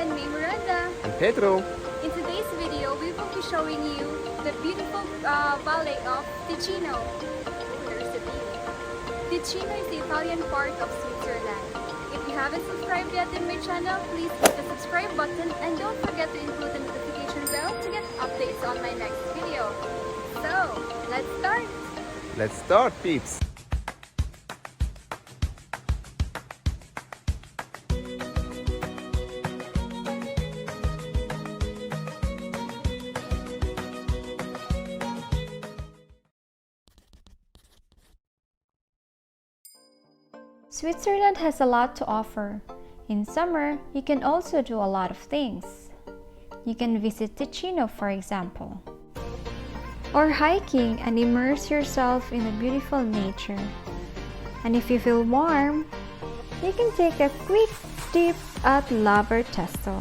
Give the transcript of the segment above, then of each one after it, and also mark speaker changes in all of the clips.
Speaker 1: I'm MAYMIRANDA.
Speaker 2: And Pedro.
Speaker 1: In today's video, we will be showing you the beautiful valley of Ticino. There's the view. Ticino is the Italian part of Switzerland. If you haven't subscribed yet in my channel, please hit the subscribe button and don't forget to include the notification bell to get updates on my next video. So, let's start!
Speaker 2: Let's start, peeps.
Speaker 3: Switzerland has a lot to offer. In summer, you can also do a lot of things. You can visit Ticino, for example, or hiking and immerse yourself in the beautiful nature. And if you feel warm, you can take a quick dip at Laver Testo.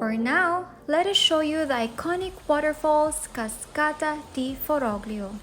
Speaker 3: For now, let us show you the iconic waterfalls Cascata di Foroglio.